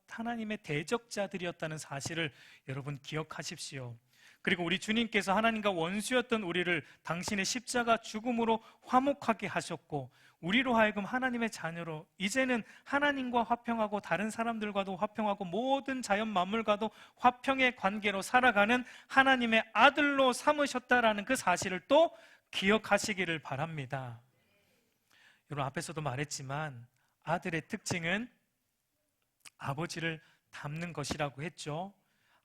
하나님의 대적자들이었다는 사실을 여러분 기억하십시오. 그리고 우리 주님께서 하나님과 원수였던 우리를 당신의 십자가 죽음으로 화목하게 하셨고, 우리로 하여금 하나님의 자녀로 이제는 하나님과 화평하고 다른 사람들과도 화평하고 모든 자연 만물과도 화평의 관계로 살아가는 하나님의 아들로 삼으셨다라는 그 사실을 또 기억하시기를 바랍니다. 여러분, 앞에서도 말했지만 아들의 특징은 아버지를 닮는 것이라고 했죠.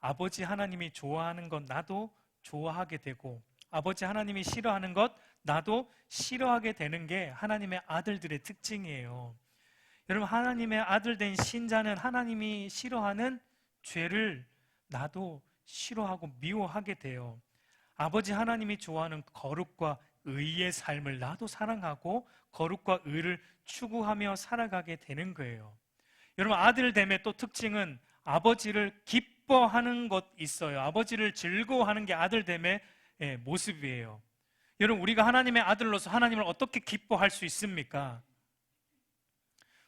아버지 하나님이 좋아하는 것 나도 좋아하게 되고, 아버지 하나님이 싫어하는 것 나도 싫어하게 되는 게 하나님의 아들들의 특징이에요. 여러분, 하나님의 아들 된 신자는 하나님이 싫어하는 죄를 나도 싫어하고 미워하게 돼요. 아버지 하나님이 좋아하는 거룩과 의의 삶을 나도 사랑하고 거룩과 의를 추구하며 살아가게 되는 거예요. 여러분, 아들됨의 또 특징은 아버지를 기뻐하는 것 있어요. 아버지를 즐거워하는 게 아들됨의 모습이에요. 여러분, 우리가 하나님의 아들로서 하나님을 어떻게 기뻐할 수 있습니까?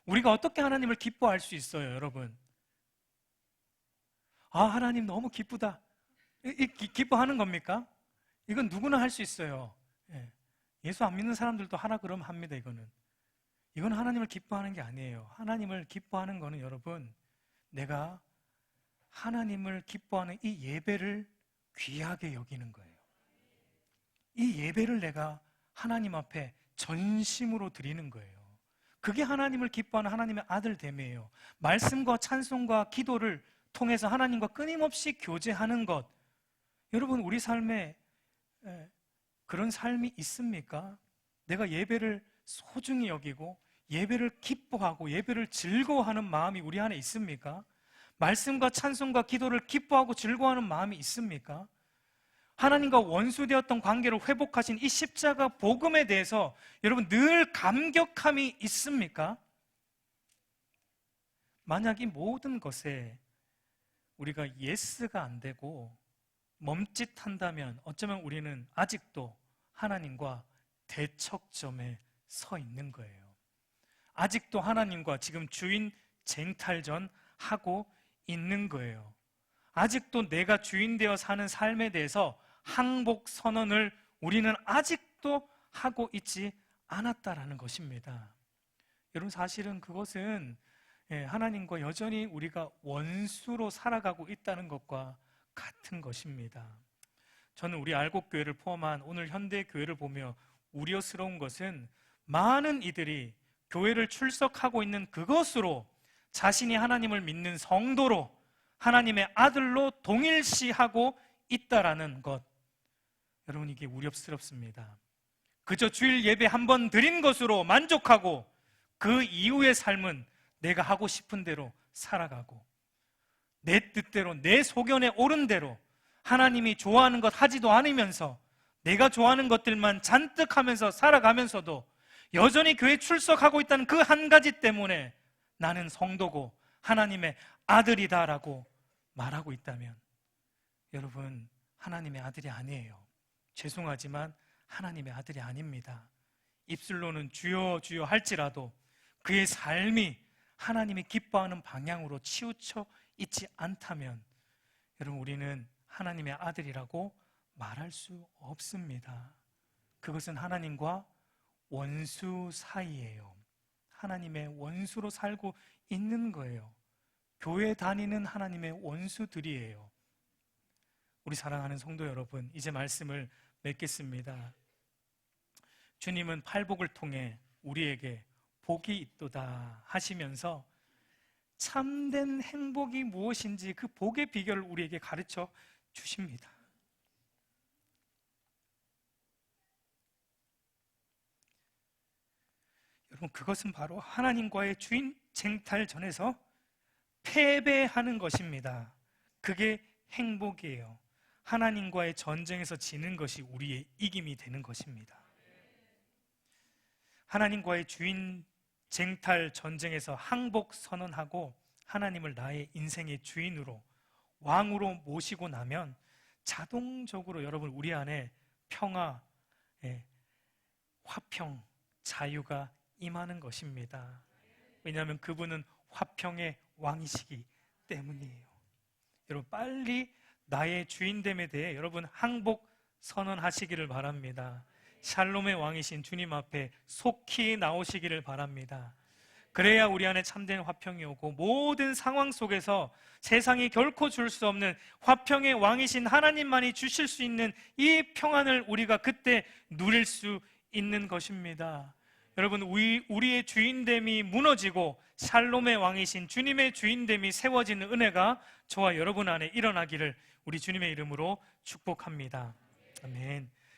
우리가 어떻게 하나님을 기뻐할 수 있어요, 여러분? 하나님 너무 기쁘다. 기뻐하는 겁니까? 이건 누구나 할 수 있어요. 예수 안 믿는 사람들도 하라 그러면 합니다. 이건 하나님을 기뻐하는 게 아니에요. 하나님을 기뻐하는 거는 여러분, 내가 하나님을 기뻐하는 이 예배를 귀하게 여기는 거예요. 이 예배를 내가 하나님 앞에 전심으로 드리는 거예요. 그게 하나님을 기뻐하는 하나님의 아들됨이에요. 말씀과 찬송과 기도를 통해서 하나님과 끊임없이 교제하는 것. 여러분, 우리 삶에 그런 삶이 있습니까? 내가 예배를 소중히 여기고 예배를 기뻐하고 예배를 즐거워하는 마음이 우리 안에 있습니까? 말씀과 찬송과 기도를 기뻐하고 즐거워하는 마음이 있습니까? 하나님과 원수되었던 관계를 회복하신 이 십자가 복음에 대해서 여러분 늘 감격함이 있습니까? 만약 이 모든 것에 우리가 예스가 안 되고 멈칫한다면 어쩌면 우리는 아직도 하나님과 대척점에 서 있는 거예요. 아직도 하나님과 지금 주인 쟁탈전 하고 있는 거예요. 아직도 내가 주인 되어 사는 삶에 대해서 항복 선언을 우리는 아직도 하고 있지 않았다라는 것입니다. 여러분, 사실은 그것은 하나님과 여전히 우리가 원수로 살아가고 있다는 것과 같은 것입니다. 저는 우리 알곡교회를 포함한 오늘 현대교회를 보며 우려스러운 것은 많은 이들이 교회를 출석하고 있는 그것으로 자신이 하나님을 믿는 성도로 하나님의 아들로 동일시하고 있다라는 것. 여러분, 이게 우려스럽습니다. 그저 주일 예배 한 번 드린 것으로 만족하고 그 이후의 삶은 내가 하고 싶은 대로 살아가고 내 뜻대로 내 소견에 옳은 대로 하나님이 좋아하는 것 하지도 않으면서 내가 좋아하는 것들만 잔뜩 하면서 살아가면서도 여전히 교회 출석하고 있다는 그 한 가지 때문에 나는 성도고 하나님의 아들이다라고 말하고 있다면 여러분, 하나님의 아들이 아니에요. 죄송하지만 하나님의 아들이 아닙니다. 입술로는 주여 주여 할지라도 그의 삶이 하나님이 기뻐하는 방향으로 치우쳐 있지 않다면 여러분, 우리는 하나님의 아들이라고 말할 수 없습니다. 그것은 하나님과 원수 사이예요. 하나님의 원수로 살고 있는 거예요. 교회 다니는 하나님의 원수들이에요. 우리 사랑하는 성도 여러분, 이제 말씀을 맺겠습니다. 주님은 팔복을 통해 우리에게 복이 있도다 하시면서 참된 행복이 무엇인지 그 복의 비결을 우리에게 가르쳐 주십니다. 여러분, 그것은 바로 하나님과의 주인 쟁탈전에서 패배하는 것입니다. 그게 행복이에요. 하나님과의 전쟁에서 지는 것이 우리의 이김이 되는 것입니다. 하나님과의 주인 쟁탈 전쟁에서 항복 선언하고 하나님을 나의 인생의 주인으로, 왕으로 모시고 나면 자동적으로 여러분, 우리 안에 평화, 화평, 자유가 임하는 것입니다. 왜냐하면 그분은 화평의 왕이시기 때문이에요. 여러분, 빨리 나의 주인됨에 대해 여러분 항복 선언하시기를 바랍니다. 샬롬의 왕이신 주님 앞에 속히 나오시기를 바랍니다. 그래야 우리 안에 참된 화평이 오고 모든 상황 속에서 세상이 결코 줄 수 없는 화평의 왕이신 하나님만이 주실 수 있는 이 평안을 우리가 그때 누릴 수 있는 것입니다. 여러분, 우리의 주인됨이 무너지고 샬롬의 왕이신 주님의 주인됨이 세워지는 은혜가 저와 여러분 안에 일어나기를 우리 주님의 이름으로 축복합니다. 아멘.